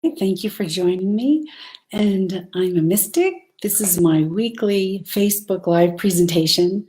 Thank you for joining me. And I'm a mystic. This is my weekly Facebook Live presentation.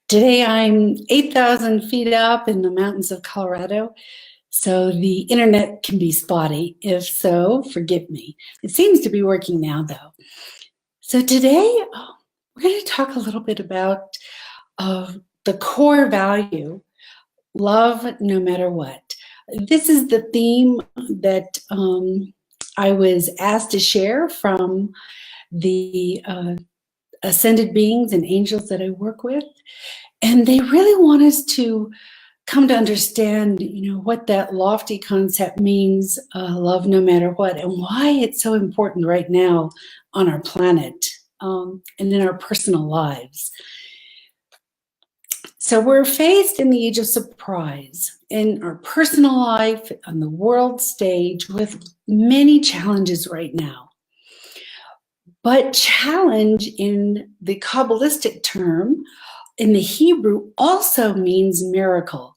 Today I'm 8,000 feet up in the mountains of Colorado, so the internet can be spotty. If so, forgive me. It seems to be working now, though. So today we're going to talk a little bit about the core value, love no matter what. This is the theme that I was asked to share from the ascended beings and angels that I work with. And they really want us to come to understand, what that lofty concept means, love no matter what, and why it's so important right now on our planet and in our personal lives. So we're faced in the age of surprise in our personal life, on the world stage, with many challenges right now. But challenge in the Kabbalistic term, in the Hebrew, also means miracle.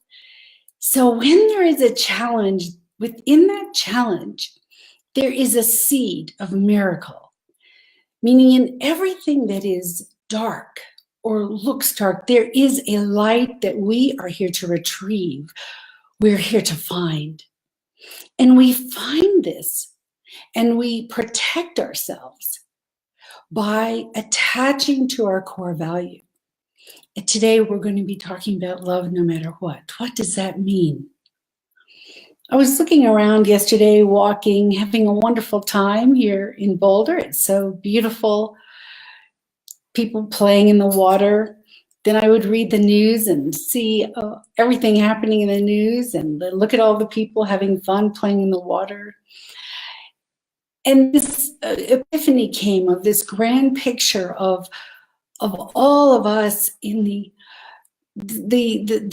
So when there is a challenge, within that challenge, there is a seed of miracle, meaning in everything that is dark or looks dark, there is a light that we are here to retrieve. We're here to find. And we find this and we protect ourselves by attaching to our core value. And today we're going to be talking about love no matter what. What does that mean? I was looking around yesterday, walking, having a wonderful time here in Boulder. It's so beautiful. People playing in the water. Then I would read the news and see everything happening in the news and look at all the people having fun playing in the water. And this epiphany came of this grand picture of all of us in the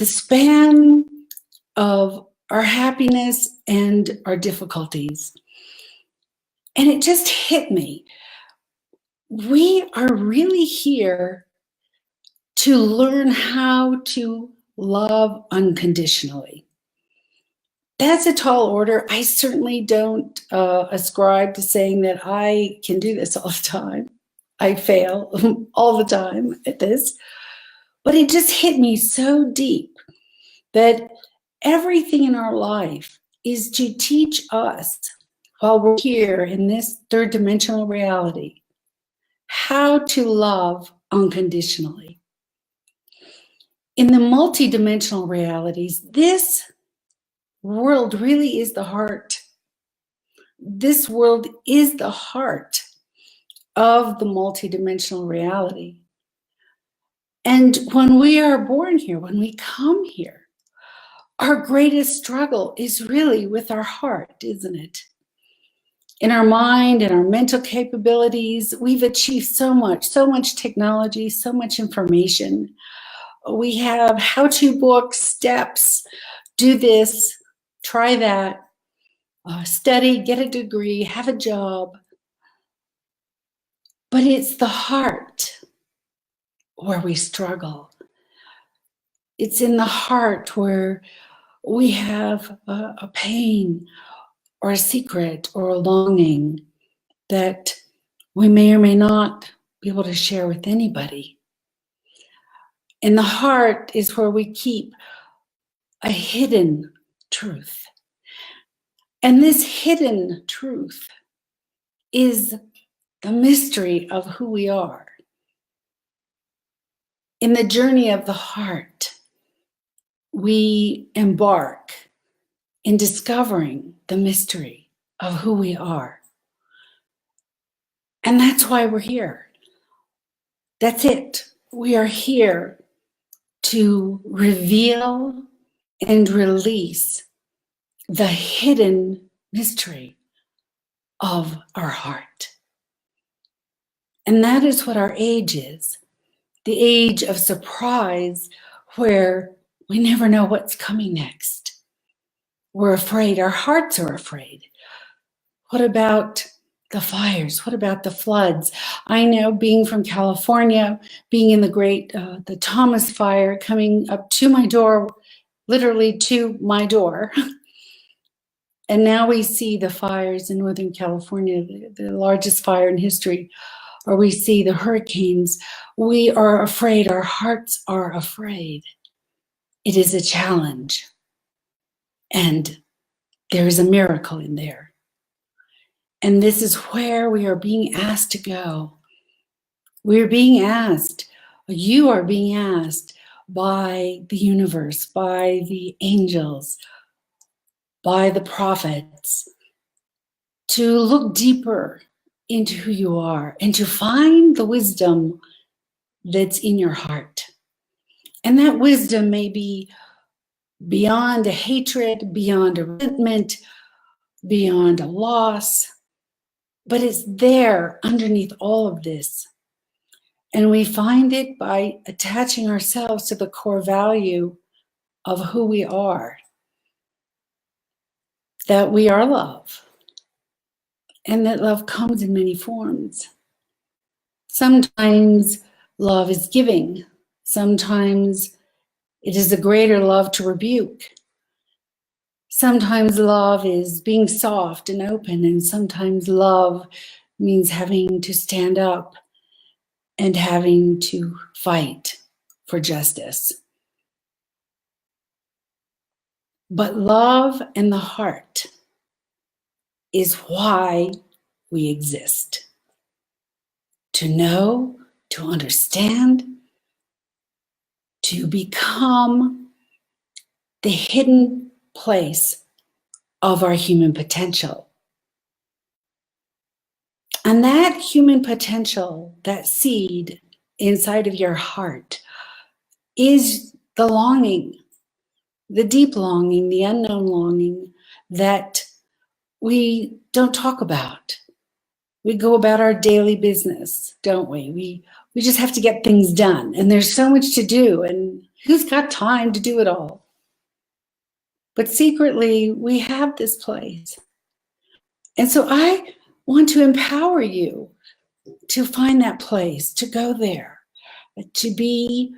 span of our happiness and our difficulties. And it just hit me. We are really here to learn how to love unconditionally. That's a tall order. I certainly don't ascribe to saying that I can do this all the time. I fail all the time at this. But it just hit me so deep that everything in our life is to teach us, while we're here in this third dimensional reality, how to love unconditionally. In the multidimensional realities, this world really is the heart. This world is the heart of the multidimensional reality. And when we are born here, when we come here, our greatest struggle is really with our heart, isn't it? In our mind and our mental capabilities, we've achieved so much technology, so much information. We have how-to books, steps, do this, try that, study, get a degree, have a job. But it's the heart where we struggle. It's in the heart where we have a pain or a secret or a longing that we may or may not be able to share with anybody. In the heart is where we keep a hidden truth. And this hidden truth is the mystery of who we are. In the journey of the heart, we embark in discovering the mystery of who we are. And that's why we're here. That's it. We are here to reveal and release the hidden mystery of our heart. And that is what our age is. The age of surprise, where we never know what's coming next. We're afraid. Our hearts are afraid. What about the fires? What about the floods? I know, being from California, being in the Thomas Fire, coming up to my door, literally to my door, And now we see the fires in Northern California, the largest fire in history, or we see the hurricanes. We are afraid, our hearts are afraid. It is a challenge. And there is a miracle in there. And this is where we are being asked to go. We're being asked, you are being asked by the universe, by the angels, by the prophets, to look deeper into who you are and to find the wisdom that's in your heart. And that wisdom may be beyond a hatred, beyond a resentment, beyond a loss, but it's there underneath all of this. And we find it by attaching ourselves to the core value of who we are, that we are love, and that love comes in many forms. Sometimes love is giving. Sometimes it is a greater love to rebuke. Sometimes love is being soft and open, and sometimes love means having to stand up and having to fight for justice. But love and the heart is why we exist. To know, to understand, to become the hidden place of our human potential. And that human potential, that seed inside of your heart, is the longing, the deep longing, the unknown longing that we don't talk about. We go about our daily business, don't we? We just have to get things done, and there's so much to do, and who's got time to do it all? But secretly, we have this place. And so I want to empower you to find that place, to go there, to be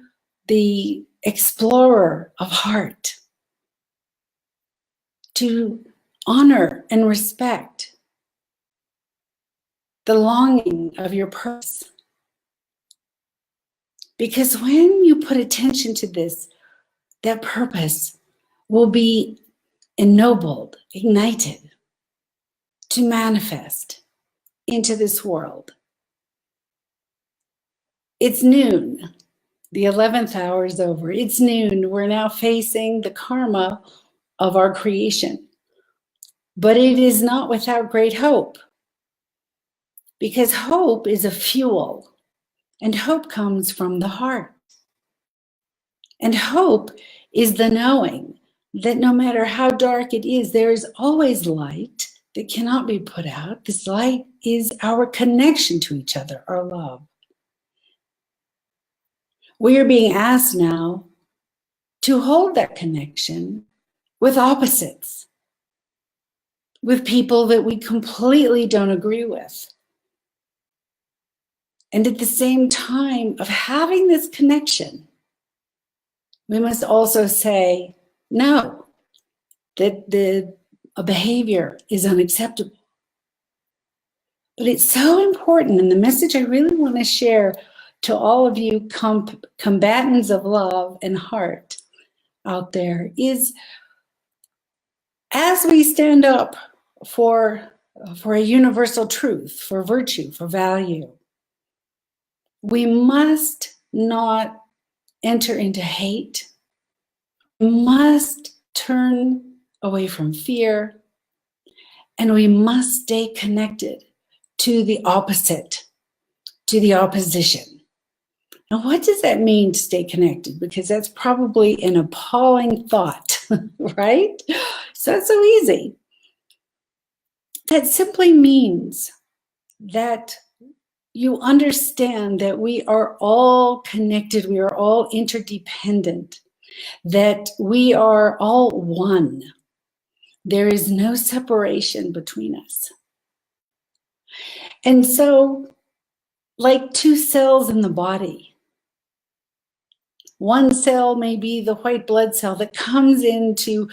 the explorer of heart, to honor and respect the longing of your purpose. Because when you put attention to this, that purpose will be ennobled, ignited, to manifest into this world. It's noon. The 11th hour is over. It's noon. We're now facing the karma of our creation. But it is not without great hope. Because hope is a fuel. And hope comes from the heart. And hope is the knowing that no matter how dark it is, there is always light that cannot be put out. This light is our connection to each other, our love. We are being asked now to hold that connection with opposites, with people that we completely don't agree with. And at the same time of having this connection, we must also say, no, that a behavior is unacceptable. But it's so important, and the message I really want to share to all of you combatants of love and heart out there is, as we stand up for a universal truth, for virtue, for value, we must not enter into hate. We must turn away from fear, and we must stay connected to the opposite, to the opposition. Now, what does that mean to stay connected? Because that's probably an appalling thought, right? So it's so easy. That simply means that you understand that we are all connected, we are all interdependent, that we are all one. There is no separation between us. And so, like two cells in the body, one cell may be the white blood cell that comes in to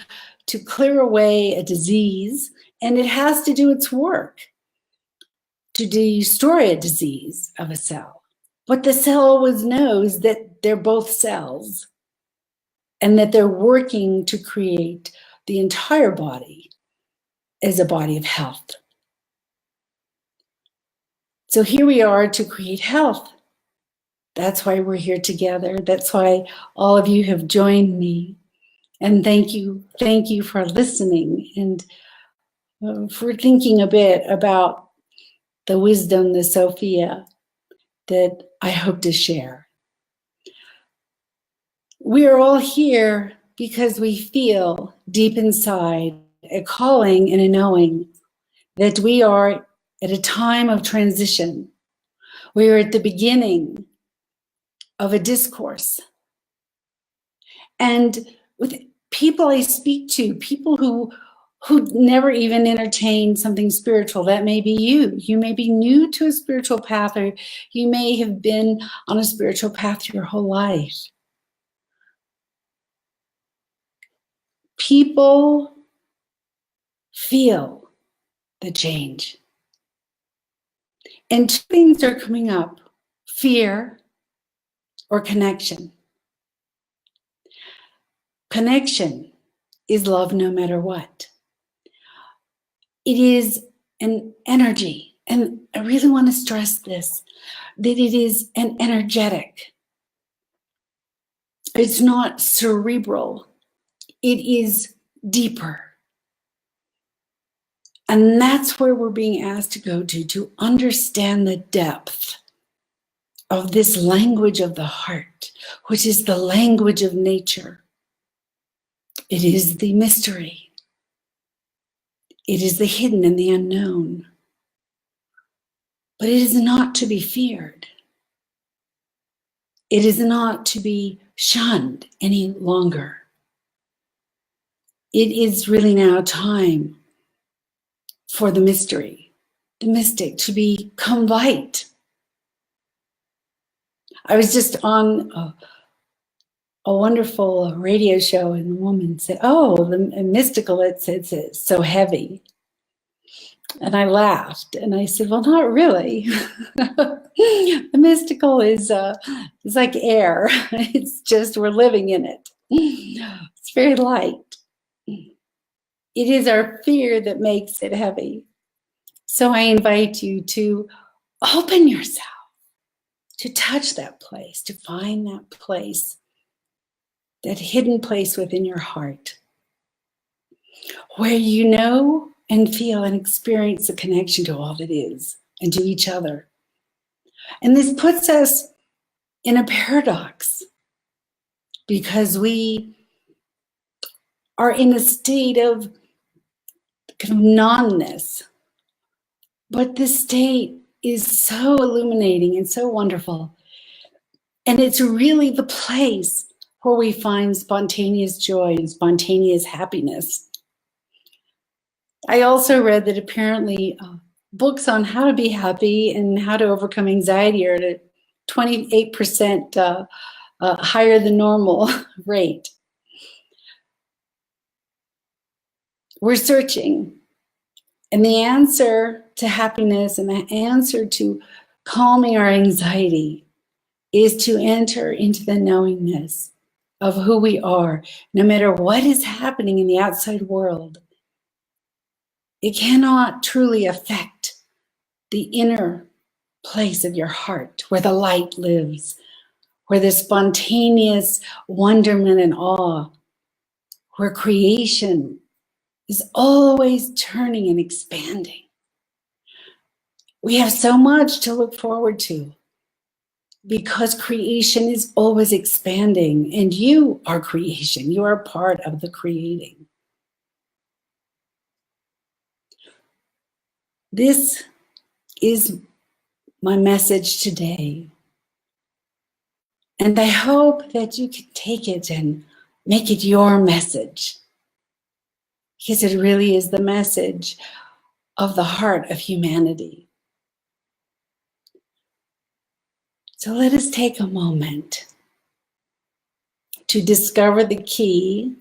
to clear away a disease, and it has to do its work to destroy a disease of a cell. But the cell always knows that they're both cells and that they're working to create the entire body as a body of health. So here we are to create health. That's why we're here together. That's why all of you have joined me. And thank you for listening and for thinking a bit about the wisdom, the Sophia, that I hope to share. We are all here because we feel deep inside a calling and a knowing that we are at a time of transition. We are at the beginning of a discourse. And with people I speak to, people who never even entertained something spiritual, that may be you. You may be new to a spiritual path, or you may have been on a spiritual path your whole life. People feel the change. And two things are coming up: fear or connection. Connection is love no matter what. It is an energy, and I really want to stress this, that it is an energetic. It's not cerebral. It is deeper. And that's where we're being asked to go to understand the depth of this language of the heart, which is the language of nature. It is the mystery. It is the hidden and the unknown. But it is not to be feared. It is not to be shunned any longer. It is really now time for the mystery, the mystic, to become light. I was just on a wonderful radio show, and the woman said, "Oh, the mystical, it's so heavy." And I laughed, and I said, "Well, not really. The mystical is like air. It's just we're living in it. It's very light. It is our fear that makes it heavy." So I invite you to open yourself, to touch that place, to find that place, that hidden place within your heart, where you know and feel and experience a connection to all that is and to each other. And this puts us in a paradox, because we are in a state of kind of non-ness. But this state is so illuminating and so wonderful. And it's really the place where we find spontaneous joy and spontaneous happiness. I also read that apparently books on how to be happy and how to overcome anxiety are at a 28% higher than normal rate. We're searching. And the answer to happiness and the answer to calming our anxiety is to enter into the knowingness of who we are, no matter what is happening in the outside world. It cannot truly affect the inner place of your heart, where the light lives, where the spontaneous wonderment and awe, where creation is always turning and expanding. We have so much to look forward to, because creation is always expanding, and you are creation. You are part of the creating. This is my message today. And I hope that you can take it and make it your message, because it really is the message of the heart of humanity. So let us take a moment to discover the key,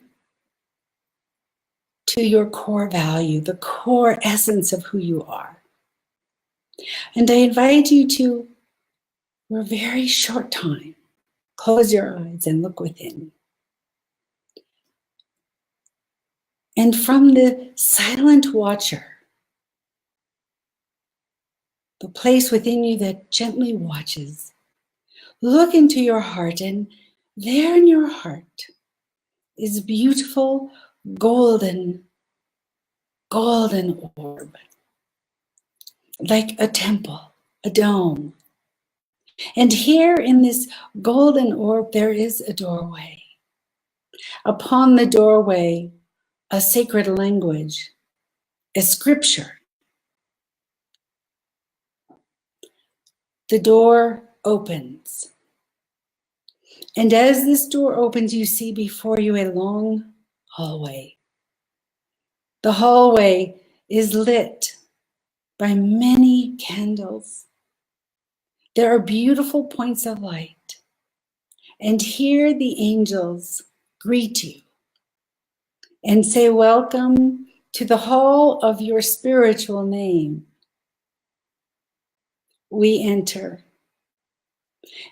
to your core value, the core essence of who you are. And I invite you to, for a very short time, close your eyes and look within. And from the silent watcher, the place within you that gently watches, look into your heart, and there in your heart is a beautiful golden orb, like a temple, a dome. And here in this golden orb, there is a doorway. Upon the doorway, a sacred language, a scripture. The door opens. And as this door opens, you see before you a long hallway. The hallway is lit by many candles. There are beautiful points of light. And here the angels greet you and say, welcome to the hall of your spiritual name. We enter.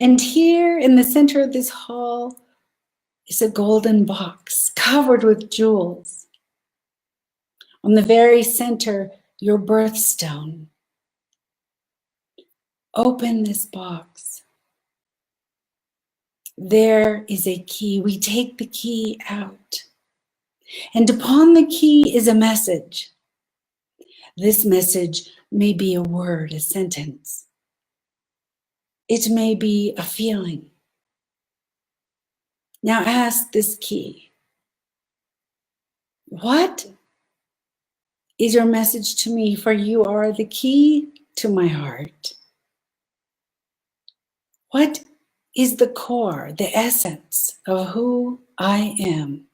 And here in the center of this hall is a golden box covered with jewels. On the very center, your birthstone. Open this box. There is a key. We take the key out. And upon the key is a message. This message may be a word, a sentence. It may be a feeling. Now ask this key, what is your message to me? For you are the key to my heart. What is the core, the essence of who I am?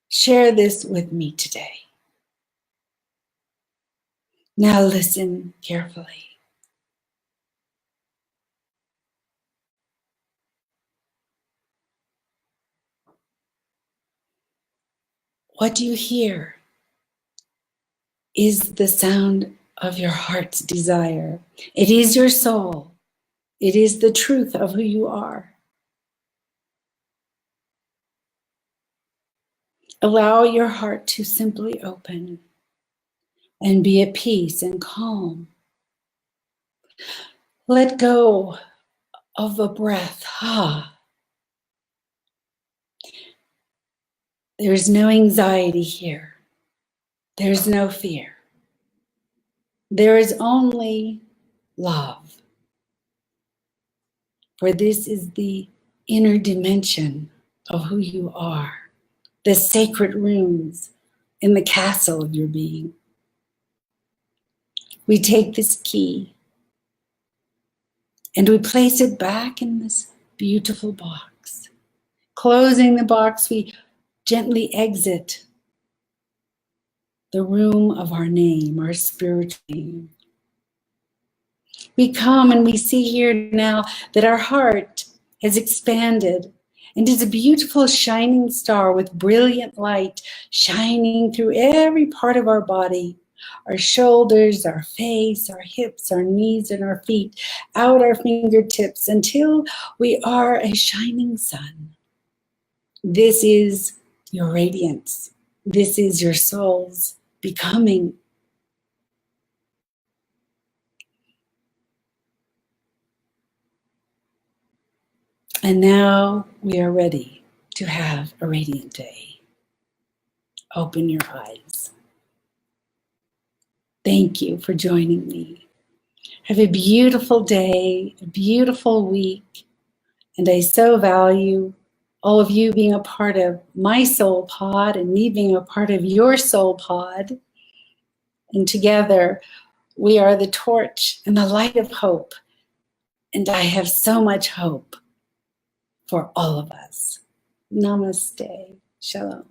Share this with me today. Now listen carefully. What do you hear is the sound of your heart's desire. It is your soul. It is the truth of who you are. Allow your heart to simply open and be at peace and calm. Let go of the breath. There's no anxiety here. There's no fear. There is only love. For this is the inner dimension of who you are, the sacred rooms in the castle of your being. We take this key and we place it back in this beautiful box. Closing the box, we gently exit the room of our name, our spiritual name. We come and we see here now that our heart has expanded and is a beautiful shining star with brilliant light shining through every part of our body. Our shoulders, our face, our hips, our knees, and our feet, out our fingertips until we are a shining sun. This is your radiance. This is your soul's becoming. And now we are ready to have a radiant day. Open your eyes. Thank you for joining me. Have a beautiful day, a beautiful week, and I so value all of you being a part of my soul pod and me being a part of your soul pod. And together we are the torch and the light of hope. And I have so much hope for all of us. Namaste. Shalom.